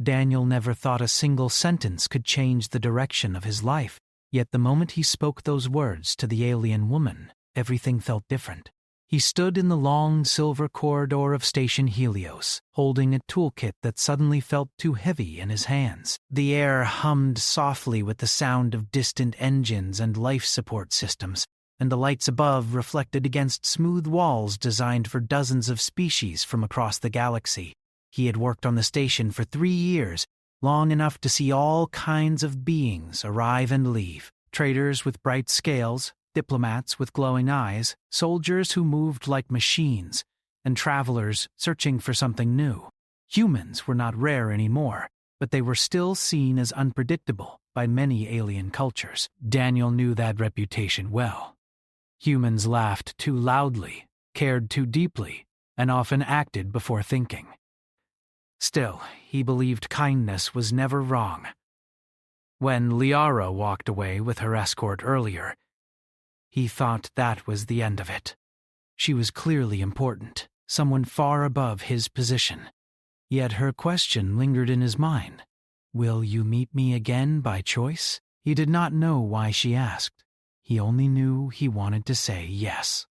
Daniel never thought a single sentence could change the direction of his life, yet the moment he spoke those words to the alien woman, everything felt different. He stood in the long silver corridor of Station Helios, holding a toolkit that suddenly felt too heavy in his hands. The air hummed softly with the sound of distant engines and life support systems, and the lights above reflected against smooth walls designed for dozens of species from across the galaxy. He had worked on the station for 3 years, long enough to see all kinds of beings arrive and leave. Traders with bright scales, diplomats with glowing eyes, soldiers who moved like machines, and travelers searching for something new. Humans were not rare anymore, but they were still seen as unpredictable by many alien cultures. Daniel knew that reputation well. Humans laughed too loudly, cared too deeply, and often acted before thinking. Still, he believed kindness was never wrong. When Liara walked away with her escort earlier, he thought that was the end of it. She was clearly important, someone far above his position. Yet her question lingered in his mind. "Will you meet me again by choice?" He did not know why she asked. He only knew he wanted to say yes.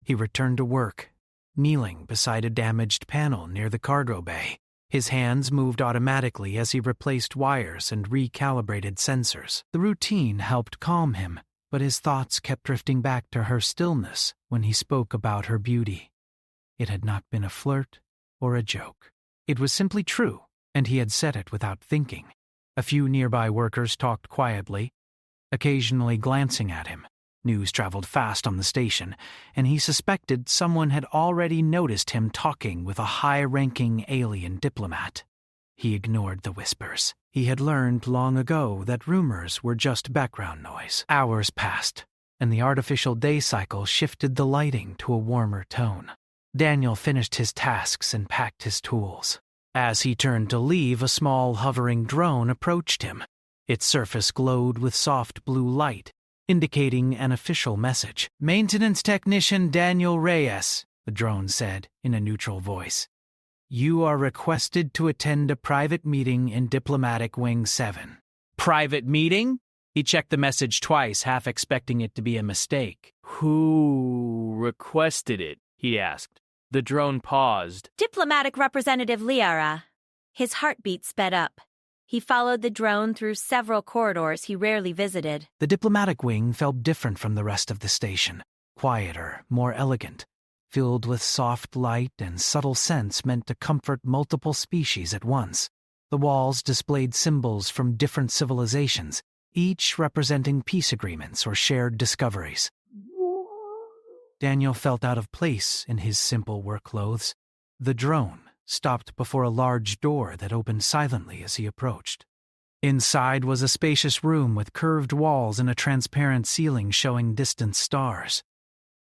He returned to work, kneeling beside a damaged panel near the cargo bay. His hands moved automatically as he replaced wires and recalibrated sensors. The routine helped calm him, but his thoughts kept drifting back to her stillness when he spoke about her beauty. It had not been a flirt or a joke. It was simply true, and he had said it without thinking. A few nearby workers talked quietly, occasionally glancing at him. News traveled fast on the station, and he suspected someone had already noticed him talking with a high-ranking alien diplomat. He ignored the whispers. He had learned long ago that rumors were just background noise. Hours passed, and the artificial day cycle shifted the lighting to a warmer tone. Daniel finished his tasks and packed his tools. As he turned to leave, a small hovering drone approached him. Its surface glowed with soft blue light, indicating an official message. "Maintenance Technician Daniel Reyes," the drone said in a neutral voice. "You are requested to attend a private meeting in Diplomatic Wing 7. "Private meeting?" He checked the message twice, half expecting it to be a mistake. "Who requested it?" he asked. The drone paused. "Diplomatic Representative Liara." His heartbeat sped up. He followed the drone through several corridors he rarely visited. The diplomatic wing felt different from the rest of the station, quieter, more elegant, filled with soft light and subtle scents meant to comfort multiple species at once. The walls displayed symbols from different civilizations, each representing peace agreements or shared discoveries. Daniel felt out of place in his simple work clothes. The drone stopped before a large door that opened silently as he approached. Inside was a spacious room with curved walls and a transparent ceiling showing distant stars.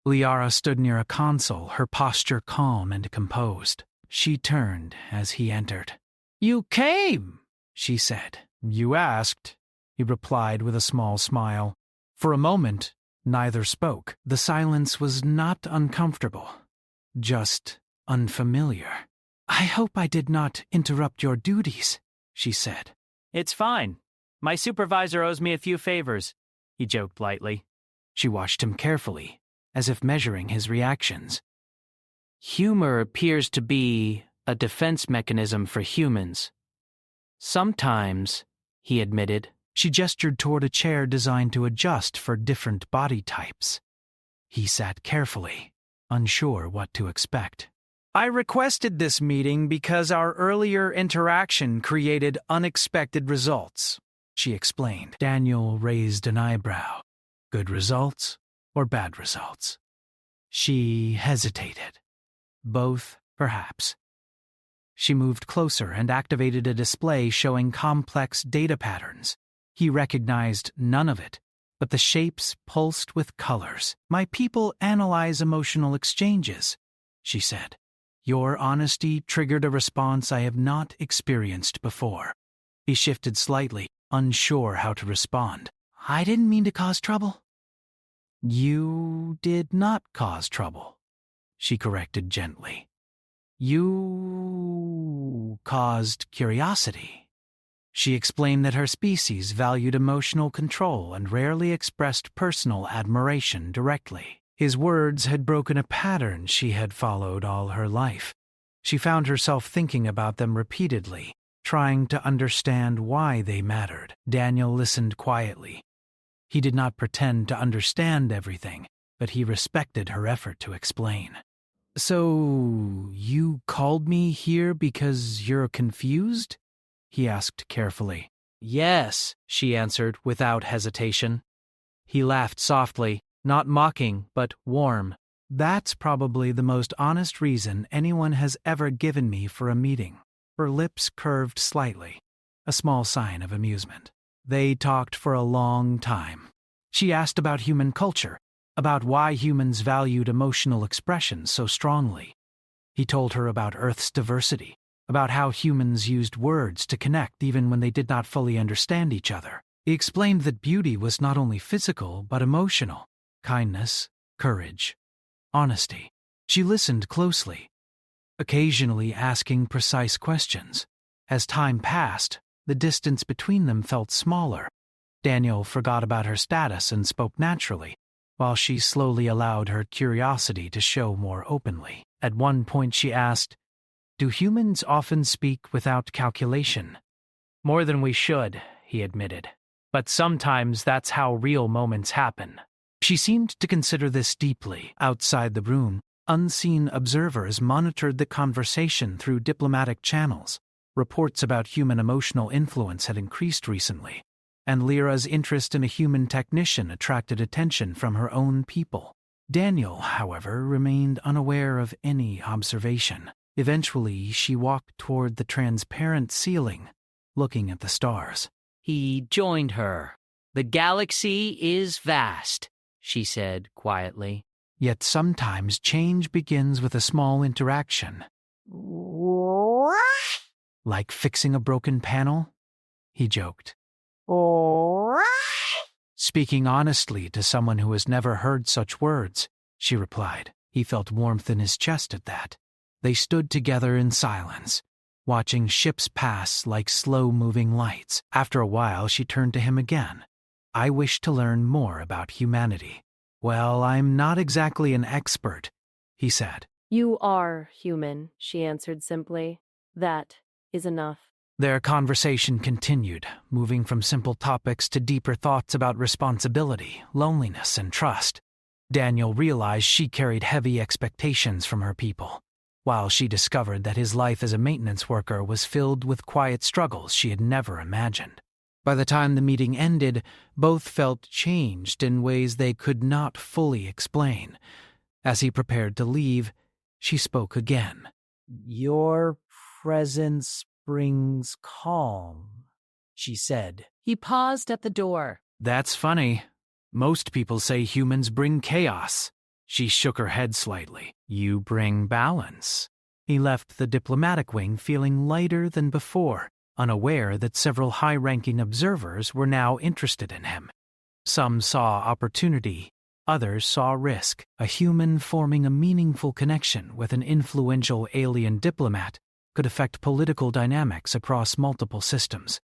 Liara stood near a console, her posture calm and composed. She turned as he entered. "You came," she said. "You asked," he replied with a small smile. For a moment, neither spoke. The silence was not uncomfortable, just unfamiliar. "I hope I did not interrupt your duties," she said. "It's fine. My supervisor owes me a few favors," he joked lightly. She watched him carefully, as if measuring his reactions. "Humor appears to be a defense mechanism for humans. Sometimes," he admitted. She gestured toward a chair designed to adjust for different body types. He sat carefully, unsure what to expect. "I requested this meeting because our earlier interaction created unexpected results," she explained. Daniel raised an eyebrow. Good results or bad results? She hesitated. Both, perhaps. She moved closer and activated a display showing complex data patterns. He recognized none of it, but the shapes pulsed with colors. "My people analyze emotional exchanges," she said. "Your honesty triggered a response I have not experienced before." He shifted slightly, unsure how to respond. "I didn't mean to cause trouble." "You did not cause trouble," she corrected gently. You caused curiosity. She explained that her species valued emotional control and rarely expressed personal admiration directly. His words had broken a pattern she had followed all her life. She found herself thinking about them repeatedly, trying to understand why they mattered. Daniel listened quietly. He did not pretend to understand everything, but he respected her effort to explain. "So, you called me here because you're confused?" he asked carefully. "Yes," she answered without hesitation. He laughed softly, not mocking, but warm. "That's probably the most honest reason anyone has ever given me for a meeting." Her lips curved slightly, a small sign of amusement. They talked for a long time. She asked about human culture, about why humans valued emotional expression so strongly. He told her about Earth's diversity, about how humans used words to connect even when they did not fully understand each other. He explained that beauty was not only physical but emotional: kindness, courage, honesty. She listened closely, occasionally asking precise questions. As time passed, the distance between them felt smaller. Daniel forgot about her status and spoke naturally, while she slowly allowed her curiosity to show more openly. At one point she asked, "Do humans often speak without calculation?" "More than we should," he admitted. "But sometimes that's how real moments happen." She seemed to consider this deeply. Outside the room, unseen observers monitored the conversation through diplomatic channels. Reports about human emotional influence had increased recently, and Lyra's interest in a human technician attracted attention from her own people. Daniel, however, remained unaware of any observation. Eventually, she walked toward the transparent ceiling, looking at the stars. He joined her. "The galaxy is vast," she said quietly. Yet sometimes change begins with a small interaction. "Like fixing a broken panel?" he joked. "Speaking honestly to someone who has never heard such words," she replied. He felt warmth in his chest at that. They stood together in silence, watching ships pass like slow-moving lights. After a while, she turned to him again. "I wish to learn more about humanity." "Well, I'm not exactly an expert," he said. "You are human," she answered simply. "That is enough." Their conversation continued, moving from simple topics to deeper thoughts about responsibility, loneliness, and trust. Daniel realized she carried heavy expectations from her people, while she discovered that his life as a maintenance worker was filled with quiet struggles she had never imagined. By the time the meeting ended, both felt changed in ways they could not fully explain. As he prepared to leave, she spoke again. "Your presence brings calm," she said. He paused at the door. "That's funny. Most people say humans bring chaos." She shook her head slightly. "You bring balance." He left the diplomatic wing feeling lighter than before, unaware that several high-ranking observers were now interested in him. Some saw opportunity, others saw risk. A human forming a meaningful connection with an influential alien diplomat could affect political dynamics across multiple systems.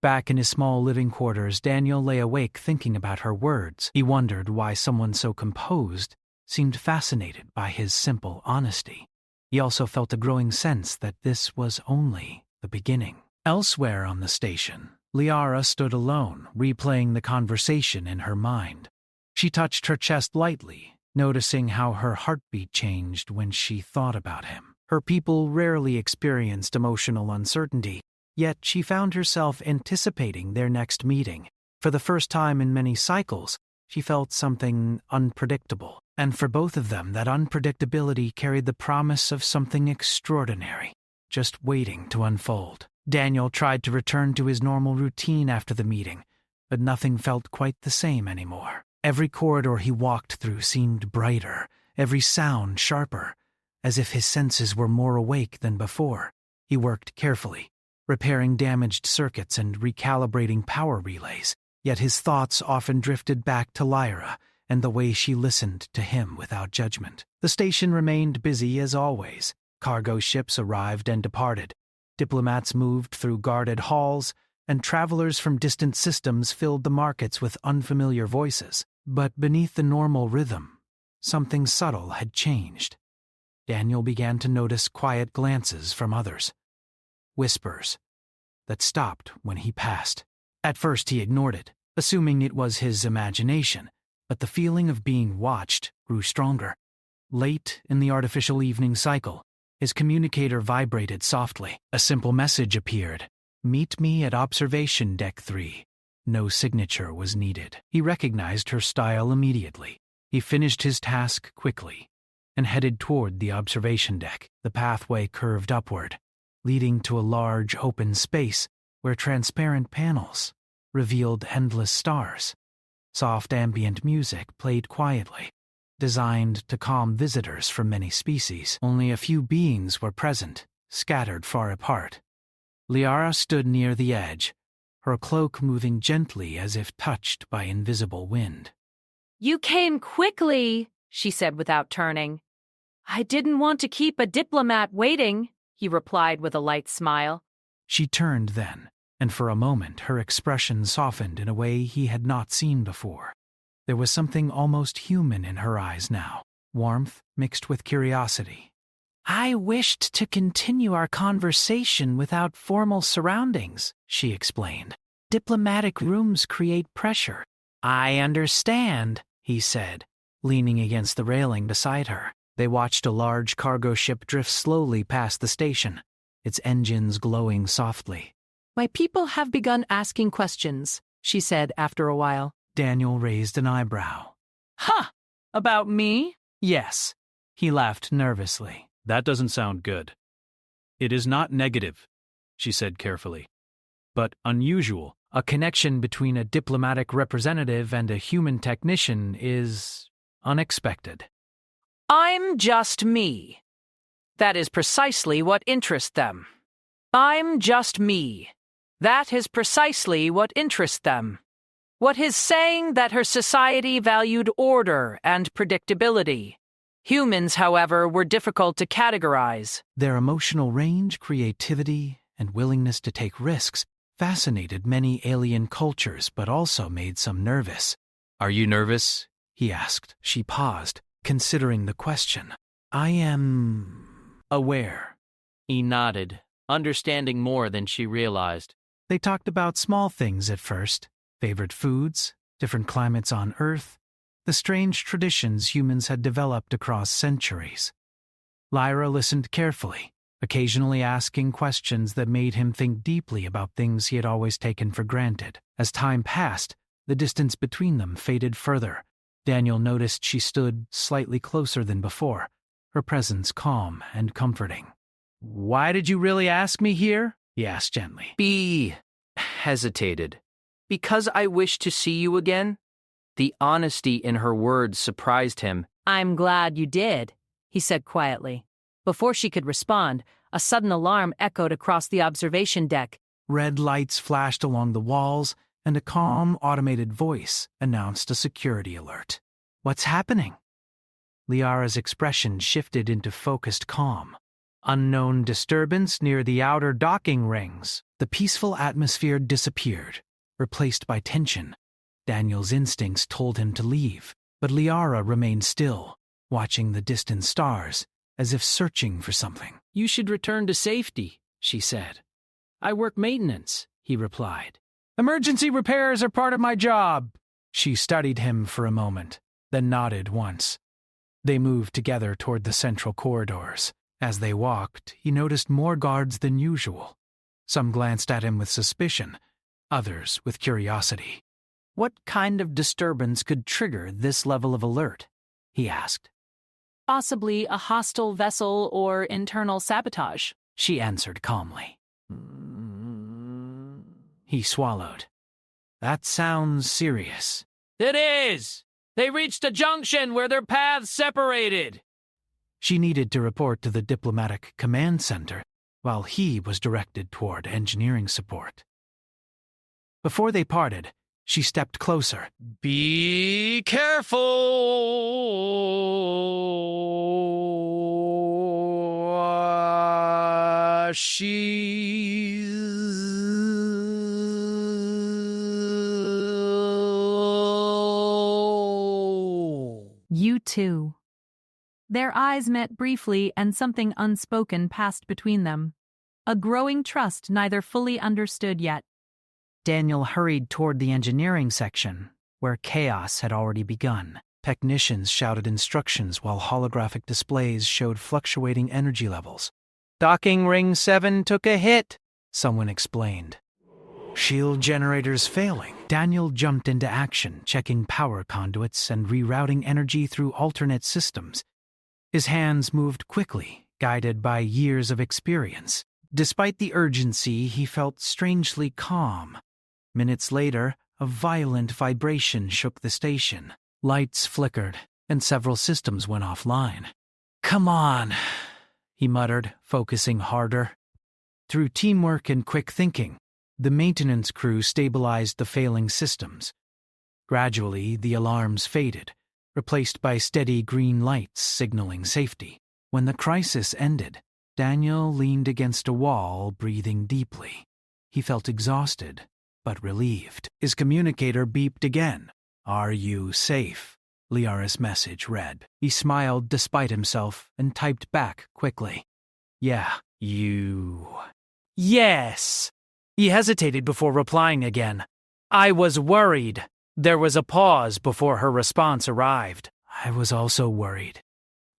Back in his small living quarters, Daniel lay awake thinking about her words. He wondered why someone so composed seemed fascinated by his simple honesty. He also felt a growing sense that this was only the beginning. Elsewhere on the station, Liara stood alone, replaying the conversation in her mind. She touched her chest lightly, noticing how her heartbeat changed when she thought about him. Her people rarely experienced emotional uncertainty, yet she found herself anticipating their next meeting. For the first time in many cycles, she felt something unpredictable. And for both of them, that unpredictability carried the promise of something extraordinary, just waiting to unfold. Daniel tried to return to his normal routine after the meeting, but nothing felt quite the same anymore. Every corridor he walked through seemed brighter, every sound sharper, as if his senses were more awake than before. He worked carefully, repairing damaged circuits and recalibrating power relays, yet his thoughts often drifted back to Lyra and the way she listened to him without judgment. The station remained busy as always, Cargo ships arrived and departed. Diplomats moved through guarded halls, and travelers from distant systems filled the markets with unfamiliar voices. But beneath the normal rhythm, something subtle had changed. Daniel began to notice quiet glances from others. Whispers that stopped when he passed. At first he ignored it, assuming it was his imagination, but the feeling of being watched grew stronger. Late in the artificial evening cycle, his communicator vibrated softly. A simple message appeared. "Meet me at observation deck 3. No signature was needed. He recognized her style immediately. He finished his task quickly and headed toward the observation deck. The pathway curved upward, leading to a large open space where transparent panels revealed endless stars. Soft ambient music played quietly, designed to calm visitors from many species. Only a few beings were present, scattered far apart. Liara stood near the edge, her cloak moving gently as if touched by invisible wind. "You came quickly," she said without turning. "I didn't want to keep a diplomat waiting," he replied with a light smile. She turned then, and for a moment her expression softened in a way he had not seen before. There was something almost human in her eyes now, warmth mixed with curiosity. "I wished to continue our conversation without formal surroundings," she explained. "Diplomatic rooms create pressure." "I understand," he said, leaning against the railing beside her. They watched a large cargo ship drift slowly past the station, its engines glowing softly. "My people have begun asking questions," she said after a while. Daniel raised an eyebrow. "Ha! About me?" "Yes," he laughed nervously. "That doesn't sound good." "It is not negative," she said carefully, "but unusual. A connection between a diplomatic representative and a human technician is unexpected." "I'm just me. That is precisely what interests them. I'm just me. That is precisely what interests them. What is saying that her society valued order and predictability. Humans, however, were difficult to categorize." Their emotional range, creativity, and willingness to take risks fascinated many alien cultures but also made some nervous. "Are you nervous?" he asked. She paused, considering the question. "I am aware." He nodded, understanding more than she realized. They talked about small things at first, favorite foods, different climates on Earth, the strange traditions humans had developed across centuries. Lyra listened carefully, occasionally asking questions that made him think deeply about things he had always taken for granted. As time passed, the distance between them faded further. Daniel noticed she stood slightly closer than before, her presence calm and comforting. "Why did you really ask me here?" he asked gently. B hesitated. "Because I wish to see you again?" The honesty in her words surprised him. "I'm glad you did," he said quietly. Before she could respond, a sudden alarm echoed across the observation deck. Red lights flashed along the walls, and a calm, automated voice announced a security alert. "What's happening?" Liara's expression shifted into focused calm. "Unknown disturbance near the outer docking rings." The peaceful atmosphere disappeared, replaced by tension. Daniel's instincts told him to leave, but Liara remained still, watching the distant stars, as if searching for something. "You should return to safety," she said. "I work maintenance," he replied. "Emergency repairs are part of my job." She studied him for a moment, then nodded once. They moved together toward the central corridors. As they walked, he noticed more guards than usual. Some glanced at him with suspicion, others with curiosity. "What kind of disturbance could trigger this level of alert?" he asked. "Possibly a hostile vessel or internal sabotage," she answered calmly. He swallowed. "That sounds serious." "It is! They reached a junction where their paths separated." She needed to report to the diplomatic command center, while he was directed toward engineering support. Before they parted, she stepped closer. "Be careful!" You too. Their eyes met briefly and something unspoken passed between them. A growing trust neither fully understood yet. Daniel hurried toward the engineering section, where chaos had already begun. Technicians shouted instructions while holographic displays showed fluctuating energy levels. "Docking ring 7 took a hit," someone explained. "Shield generators failing." Daniel jumped into action, checking power conduits and rerouting energy through alternate systems. His hands moved quickly, guided by years of experience. Despite the urgency, he felt strangely calm. Minutes later, a violent vibration shook the station. Lights flickered, and several systems went offline. "Come on," he muttered, focusing harder. Through teamwork and quick thinking, the maintenance crew stabilized the failing systems. Gradually, the alarms faded, replaced by steady green lights signaling safety. When the crisis ended, Daniel leaned against a wall, breathing deeply. He felt exhausted, but relieved. His communicator beeped again. "Are you safe?" Liara's message read. He smiled despite himself and typed back quickly. "Yeah, you." "Yes." He hesitated before replying again. "I was worried." There was a pause before her response arrived. "I was also worried."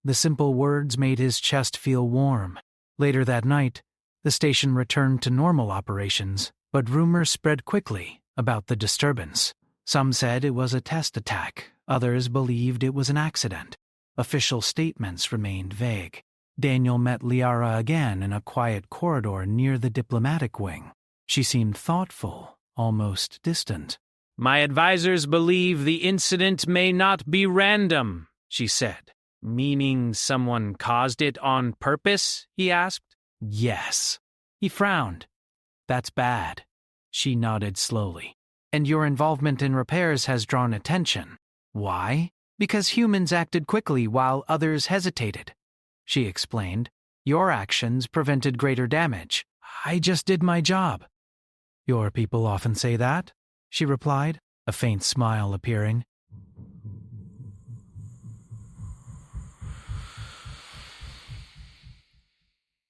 The simple words made his chest feel warm. Later that night, the station returned to normal operations, but rumors spread quickly about the disturbance. Some said it was a test attack, others believed it was an accident. Official statements remained vague. Daniel met Liara again in a quiet corridor near the diplomatic wing. She seemed thoughtful, almost distant. "My advisors believe the incident may not be random," she said. "Meaning someone caused it on purpose?" he asked. "Yes." He frowned. "That's bad." She nodded slowly. "And your involvement in repairs has drawn attention. Why? Because humans acted quickly while others hesitated," she explained. "Your actions prevented greater damage. I just did my job." "Your people often say that?" she replied, a faint smile appearing.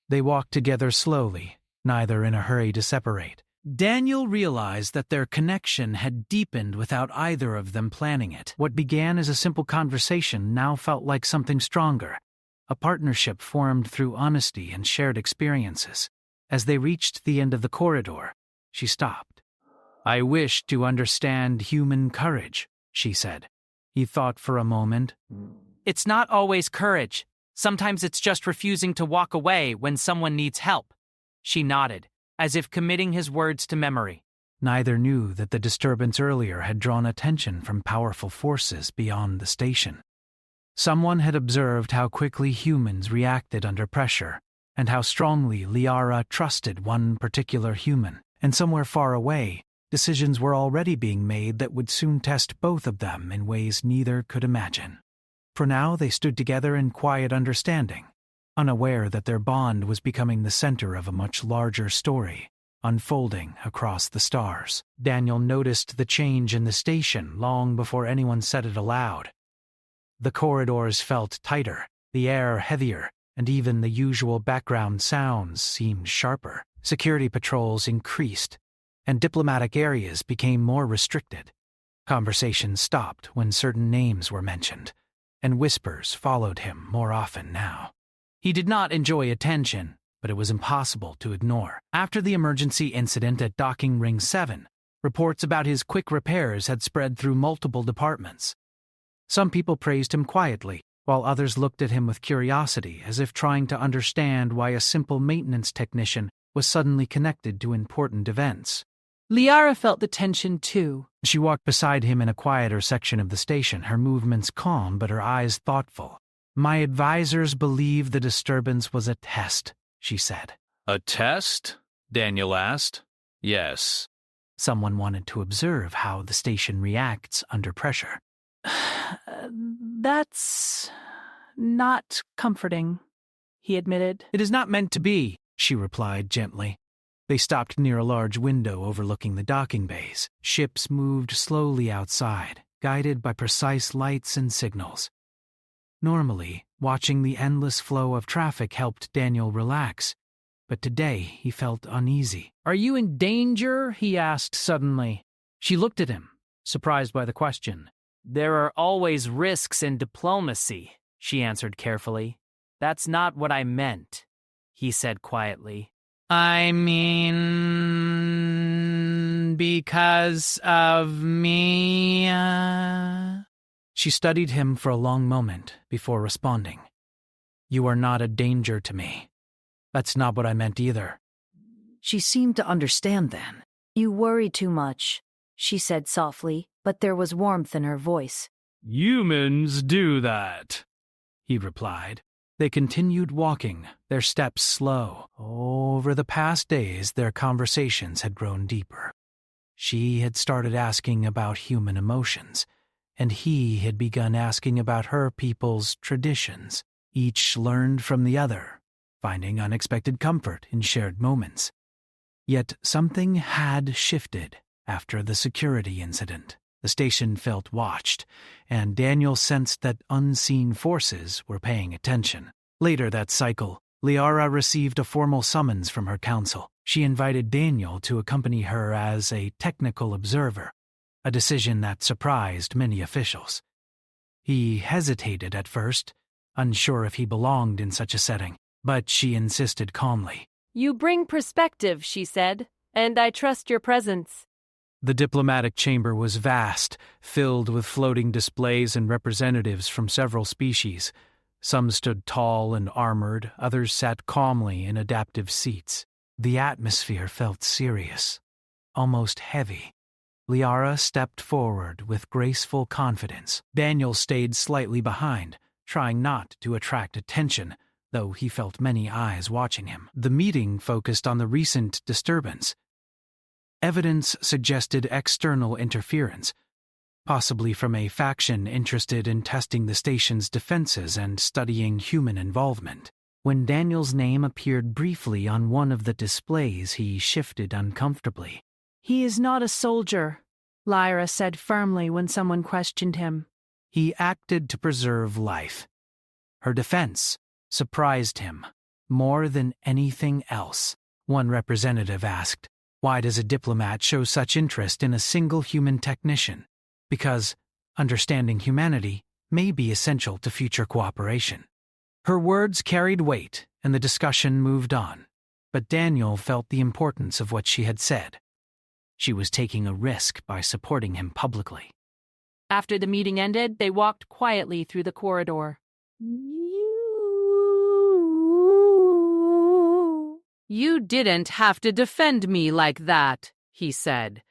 They walked together slowly, neither in a hurry to separate. Daniel realized that their connection had deepened without either of them planning it. What began as a simple conversation now felt like something stronger, a partnership formed through honesty and shared experiences. As they reached the end of the corridor, she stopped. "I wish to understand human courage," she said. He thought for a moment. "It's not always courage. Sometimes it's just refusing to walk away when someone needs help." She nodded, as if committing his words to memory. Neither knew that the disturbance earlier had drawn attention from powerful forces beyond the station. Someone had observed how quickly humans reacted under pressure, and how strongly Liara trusted one particular human. And somewhere far away, decisions were already being made that would soon test both of them in ways neither could imagine. For now they stood together in quiet understanding, unaware that their bond was becoming the center of a much larger story, unfolding across the stars. Daniel noticed the change in the station long before anyone said it aloud. The corridors felt tighter, the air heavier, and even the usual background sounds seemed sharper. Security patrols increased, and diplomatic areas became more restricted. Conversations stopped when certain names were mentioned, and whispers followed him more often now. He did not enjoy attention, but it was impossible to ignore. After the emergency incident at Docking Ring 7, reports about his quick repairs had spread through multiple departments. Some people praised him quietly, while others looked at him with curiosity, as if trying to understand why a simple maintenance technician was suddenly connected to important events. Liara felt the tension too. She walked beside him in a quieter section of the station, her movements calm but her eyes thoughtful. "My advisors believe the disturbance was a test," she said. "A test?" Daniel asked. "Yes." Someone wanted to observe how the station reacts under pressure. That's not comforting, he admitted. "It is not meant to be," she replied gently. They stopped near a large window overlooking the docking bays. Ships moved slowly outside, guided by precise lights and signals. Normally, watching the endless flow of traffic helped Daniel relax, but today he felt uneasy. "Are you in danger?" he asked suddenly. She looked at him, surprised by the question. "There are always risks in diplomacy," she answered carefully. "That's not what I meant," he said quietly. "I mean, because of me?" She studied him for a long moment before responding. "You are not a danger to me. That's not what I meant either." She seemed to understand then. "You worry too much," she said softly, but there was warmth in her voice. "Humans do that," he replied. They continued walking, their steps slow. Over the past days, their conversations had grown deeper. She had started asking about human emotions, and he had begun asking about her people's traditions. Each learned from the other, finding unexpected comfort in shared moments. Yet something had shifted after the security incident. The station felt watched, and Daniel sensed that unseen forces were paying attention. Later that cycle, Liara received a formal summons from her council. She invited Daniel to accompany her as a technical observer, a decision that surprised many officials. He hesitated at first, unsure if he belonged in such a setting, but she insisted calmly. "You bring perspective," she said, "and I trust your presence." The diplomatic chamber was vast, filled with floating displays and representatives from several species. Some stood tall and armored, others sat calmly in adaptive seats. The atmosphere felt serious, almost heavy. Liara stepped forward with graceful confidence. Daniel stayed slightly behind, trying not to attract attention, though he felt many eyes watching him. The meeting focused on the recent disturbance. Evidence suggested external interference, possibly from a faction interested in testing the station's defenses and studying human involvement. When Daniel's name appeared briefly on one of the displays, he shifted uncomfortably. "He is not a soldier," Lyra said firmly when someone questioned him. He acted to preserve life. Her defense surprised him more than anything else. One representative asked, "Why does a diplomat show such interest in a single human technician?" "Because understanding humanity may be essential to future cooperation." Her words carried weight, and the discussion moved on. But Daniel felt the importance of what she had said. She was taking a risk by supporting him publicly. After the meeting ended, they walked quietly through the corridor. "You didn't have to defend me like that," he said.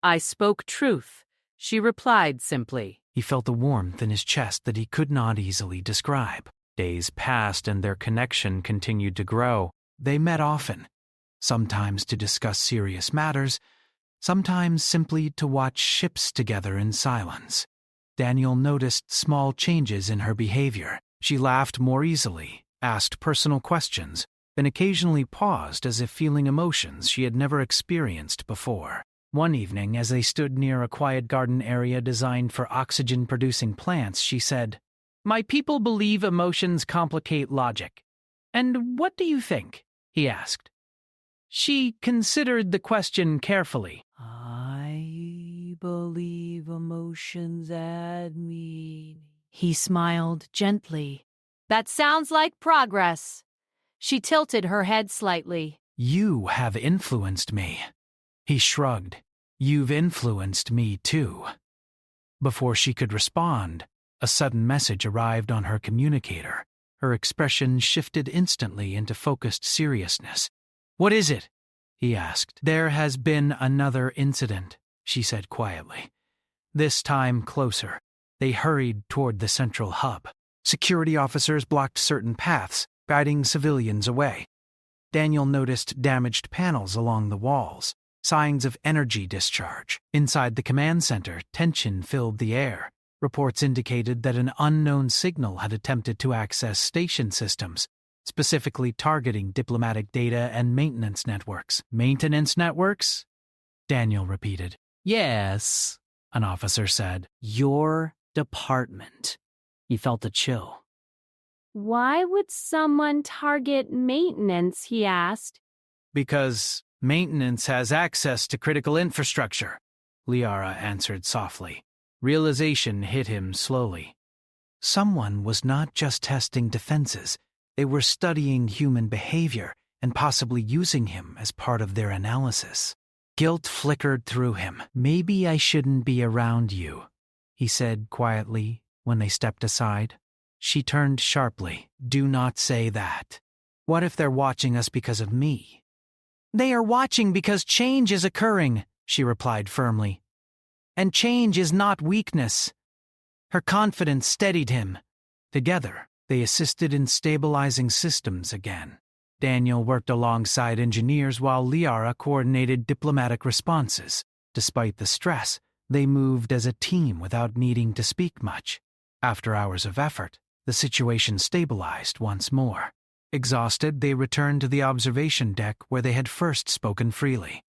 "I spoke truth," she replied simply. He felt a warmth in his chest that he could not easily describe. Days passed and their connection continued to grow. They met often, sometimes to discuss serious matters, sometimes simply to watch ships together in silence. Daniel noticed small changes in her behavior. She laughed more easily, asked personal questions, and occasionally paused as if feeling emotions she had never experienced before. One evening, as they stood near a quiet garden area designed for oxygen-producing plants, she said, "My people believe emotions complicate logic. And what do you think?" he asked. She considered the question carefully. "I believe emotions add meaning." He smiled gently. "That sounds like progress." She tilted her head slightly. "You have influenced me." He shrugged. "You've influenced me too." Before she could respond, a sudden message arrived on her communicator. Her expression shifted instantly into focused seriousness. "What is it?" he asked. "There has been another incident," she said quietly. This time closer. They hurried toward the central hub. Security officers blocked certain paths, guiding civilians away. Daniel noticed damaged panels along the walls, signs of energy discharge. Inside the command center, tension filled the air. Reports indicated that an unknown signal had attempted to access station systems. specifically targeting diplomatic data and maintenance networks. Maintenance networks? Daniel repeated. Yes, an officer said. Your department. He felt a chill. Why would someone target maintenance, he asked. Because maintenance has access to critical infrastructure, Liara answered softly. Realization hit him slowly. Someone was not just testing defenses, they were studying human behavior and possibly using him as part of their analysis. Guilt flickered through him. Maybe I shouldn't be around you, he said quietly when they stepped aside. She turned sharply. Do not say that. What if they're watching us because of me? They are watching because change is occurring, she replied firmly. And change is not weakness. Her confidence steadied him. Together, they assisted in stabilizing systems again. Daniel worked alongside engineers while Liara coordinated diplomatic responses. Despite the stress, they moved as a team without needing to speak much. After hours of effort, the situation stabilized once more. Exhausted, they returned to the observation deck where they had first spoken freely.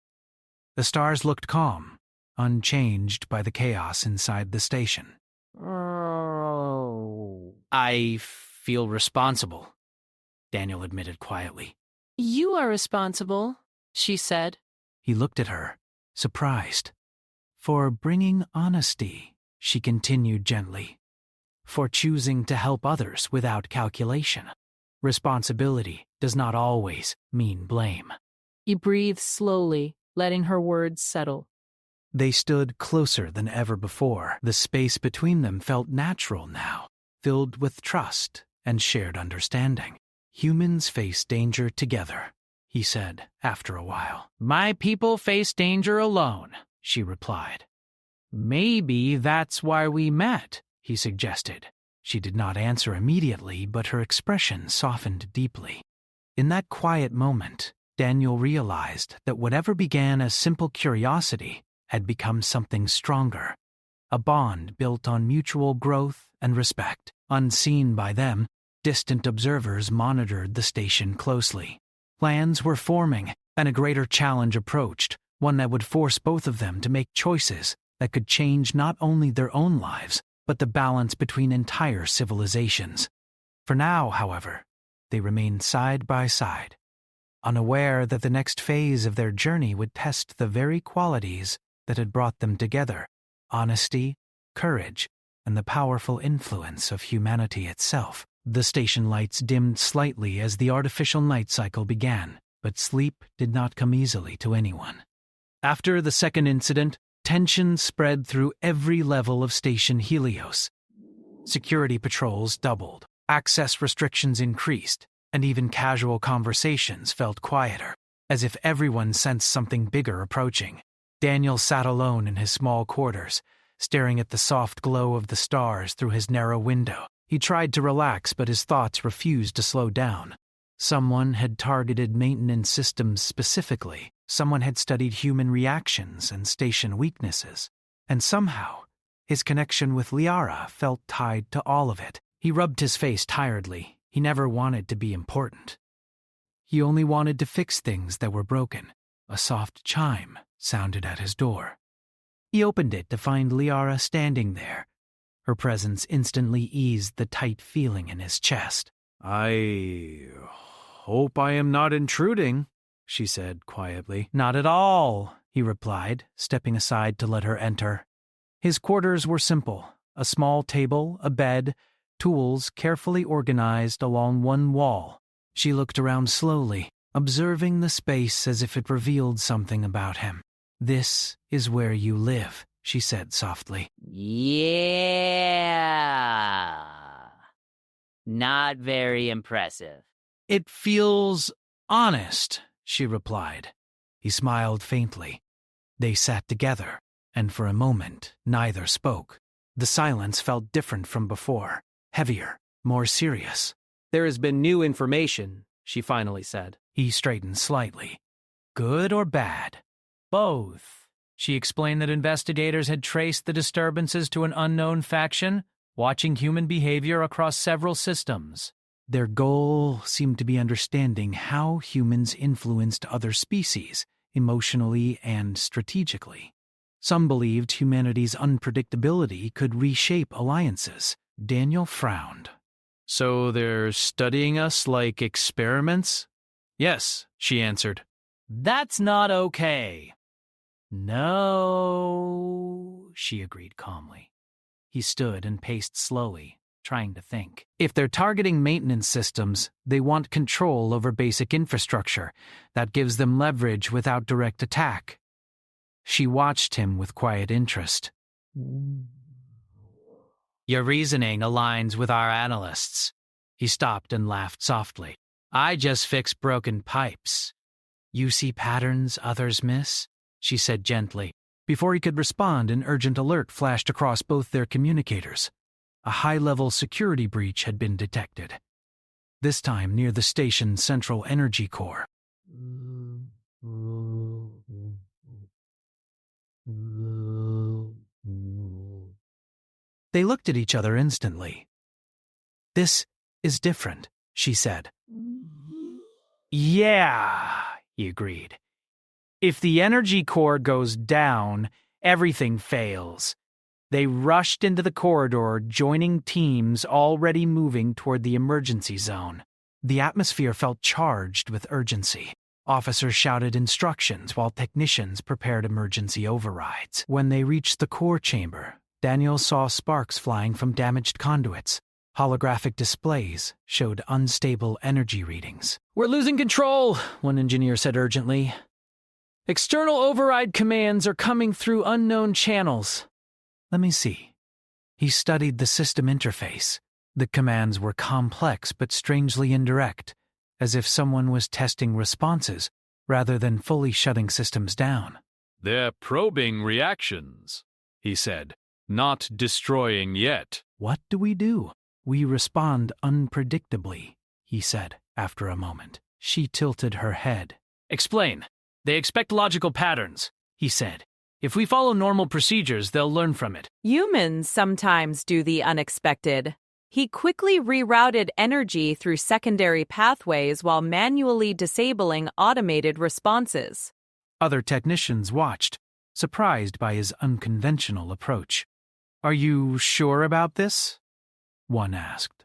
The stars looked calm, unchanged by the chaos inside the station. I feel responsible, Daniel admitted quietly. You are responsible, she said. He looked at her, surprised. For bringing honesty, she continued gently. For choosing to help others without calculation. Responsibility does not always mean blame. He breathed slowly, letting her words settle. They stood closer than ever before. The space between them felt natural now, filled with trust and shared understanding. Humans face danger together, he said after a while. My people face danger alone, she replied. Maybe that's why we met, he suggested. She did not answer immediately, but her expression softened deeply. In that quiet moment, Daniel realized that whatever began as simple curiosity had become something stronger, a bond built on mutual growth and respect. Unseen by them, distant observers monitored the station closely. Plans were forming, and a greater challenge approached, one that would force both of them to make choices that could change not only their own lives, but the balance between entire civilizations. For now, however, they remained side by side, unaware that the next phase of their journey would test the very qualities that had brought them together: honesty, courage, and the powerful influence of humanity itself. The station lights dimmed slightly as the artificial night cycle began, but sleep did not come easily to anyone. After the second incident, tension spread through every level of Station Helios. Security patrols doubled, access restrictions increased, and even casual conversations felt quieter, as if everyone sensed something bigger approaching. Daniel sat alone in his small quarters, staring at the soft glow of the stars through his narrow window. He tried to relax, but his thoughts refused to slow down. Someone had targeted maintenance systems specifically. Someone had studied human reactions and station weaknesses. And somehow, his connection with Liara felt tied to all of it. He rubbed his face tiredly. He never wanted to be important. He only wanted to fix things that were broken. A soft chime sounded at his door. He opened it to find Liara standing there. Her presence instantly eased the tight feeling in his chest. I hope I am not intruding, she said quietly. Not at all, he replied, stepping aside to let her enter. His quarters were simple: a small table, a bed, tools carefully organized along one wall. She looked around slowly, observing the space as if it revealed something about him. This is where you live, she said softly. Yeah. Not very impressive. It feels honest, she replied. He smiled faintly. They sat together, and for a moment, neither spoke. The silence felt different from before, heavier, more serious. There has been new information, she finally said. He straightened slightly. Good or bad? Both. She explained that investigators had traced the disturbances to an unknown faction, watching human behavior across several systems. Their goal seemed to be understanding how humans influenced other species, emotionally and strategically. Some believed humanity's unpredictability could reshape alliances. Daniel frowned. So they're studying us like experiments? Yes, she answered. That's not okay. No, she agreed calmly. He stood and paced slowly, trying to think. If they're targeting maintenance systems, they want control over basic infrastructure. That gives them leverage without direct attack. She watched him with quiet interest. Your reasoning aligns with our analysts. He stopped and laughed softly. I just fix broken pipes. You see patterns others miss? She said gently. Before he could respond, an urgent alert flashed across both their communicators. A high-level security breach had been detected. This time near the station's central energy core. They looked at each other instantly. This is different, she said. Yeah, he agreed. If the energy core goes down, everything fails. They rushed into the corridor, joining teams already moving toward the emergency zone. The atmosphere felt charged with urgency. Officers shouted instructions while technicians prepared emergency overrides. When they reached the core chamber, Daniel saw sparks flying from damaged conduits. Holographic displays showed unstable energy readings. We're losing control, one engineer said urgently. External override commands are coming through unknown channels. Let me see. He studied the system interface. The commands were complex but strangely indirect, as if someone was testing responses rather than fully shutting systems down. They're probing reactions, he said, not destroying yet. What do? We respond unpredictably, he said after a moment. She tilted her head. Explain. They expect logical patterns, he said. If we follow normal procedures, they'll learn from it. Humans sometimes do the unexpected. He quickly rerouted energy through secondary pathways while manually disabling automated responses. Other technicians watched, surprised by his unconventional approach. Are you sure about this? One asked.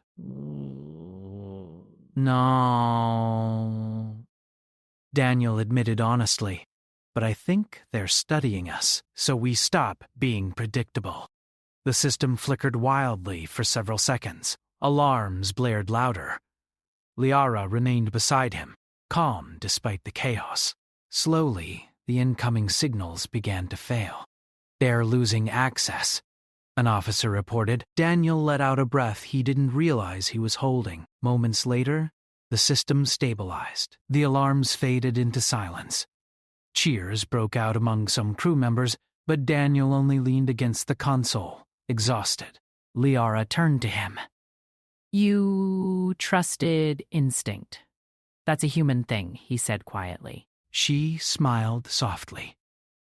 No. Daniel admitted honestly. But I think they're studying us, so we stop being predictable. The system flickered wildly for several seconds. Alarms blared louder. Liara remained beside him, calm despite the chaos. Slowly, the incoming signals began to fail. They're losing access, an officer reported. Daniel let out a breath he didn't realize he was holding. Moments later, the system stabilized. The alarms faded into silence. Cheers broke out among some crew members, but Daniel only leaned against the console, exhausted. Liara turned to him. You trusted instinct. That's a human thing, he said quietly. She smiled softly.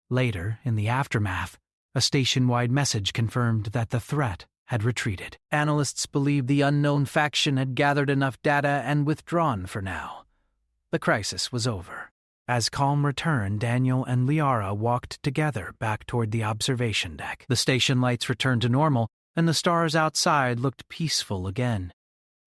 Later, in the aftermath, a station-wide message confirmed that the threat had retreated. Analysts believed the unknown faction had gathered enough data and withdrawn for now. The crisis was over. As calm returned, Daniel and Liara walked together back toward the observation deck. The station lights returned to normal, and the stars outside looked peaceful again.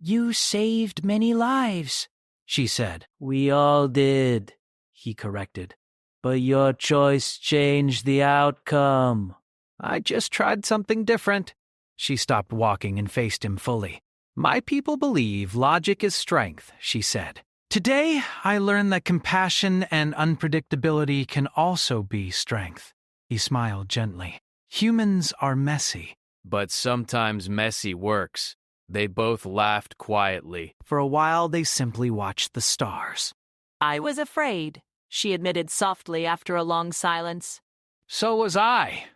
You saved many lives, she said. We all did, he corrected. But your choice changed the outcome. I just tried something different. She stopped walking and faced him fully. My people believe logic is strength, she said. Today, I learned that compassion and unpredictability can also be strength. He smiled gently. Humans are messy. But sometimes messy works. They both laughed quietly. For a while, they simply watched the stars. I was afraid, she admitted softly after a long silence. So was I,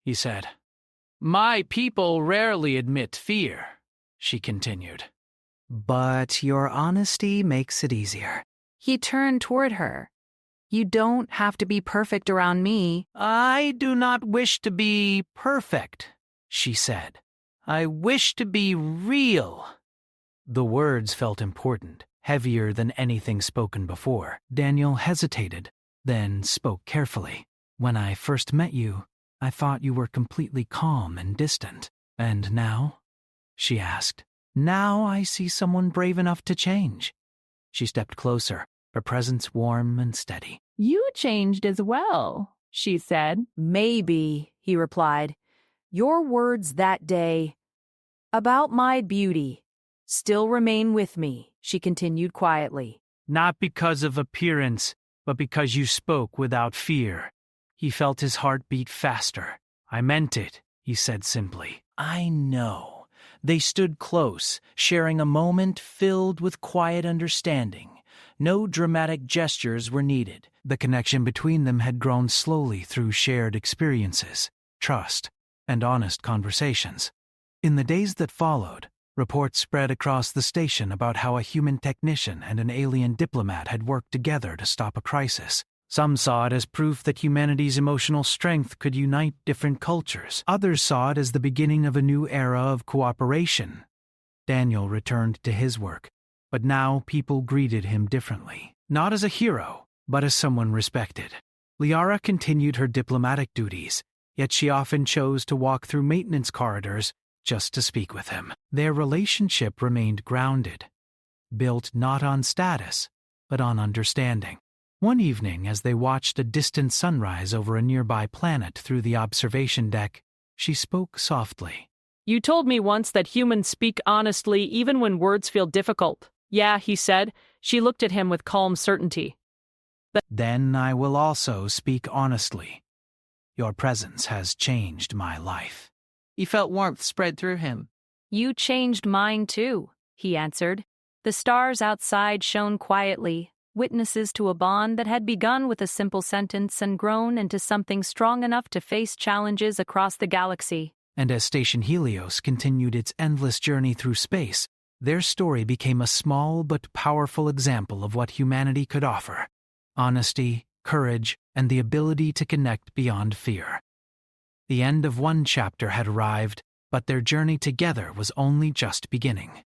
he said. My people rarely admit fear, she continued. But your honesty makes it easier. He turned toward her. You don't have to be perfect around me. I do not wish to be perfect, she said. I wish to be real. The words felt important, heavier than anything spoken before. Daniel hesitated, then spoke carefully. When I first met you, I thought you were completely calm and distant. And now? She asked. Now I see someone brave enough to change. She stepped closer, her presence warm and steady. You changed as well, she said. Maybe, he replied. Your words that day about my beauty still remain with me, she continued quietly. Not because of appearance, but because you spoke without fear. He felt his heart beat faster. I meant it, he said simply. I know. They stood close, sharing a moment filled with quiet understanding. No dramatic gestures were needed. The connection between them had grown slowly through shared experiences, trust, and honest conversations. In the days that followed, reports spread across the station about how a human technician and an alien diplomat had worked together to stop a crisis. Some saw it as proof that humanity's emotional strength could unite different cultures. Others saw it as the beginning of a new era of cooperation. Daniel returned to his work, but now people greeted him differently. Not as a hero, but as someone respected. Liara continued her diplomatic duties, yet she often chose to walk through maintenance corridors just to speak with him. Their relationship remained grounded, built not on status, but on understanding. One evening, as they watched a distant sunrise over a nearby planet through the observation deck, she spoke softly. You told me once that humans speak honestly even when words feel difficult. Yeah, he said. She looked at him with calm certainty. Then I will also speak honestly. Your presence has changed my life. He felt warmth spread through him. You changed mine too, he answered. The stars outside shone quietly, witnesses to a bond that had begun with a simple sentence and grown into something strong enough to face challenges across the galaxy. And as Station Helios continued its endless journey through space, their story became a small but powerful example of what humanity could offer: honesty, courage, and the ability to connect beyond fear. The end of one chapter had arrived, but their journey together was only just beginning.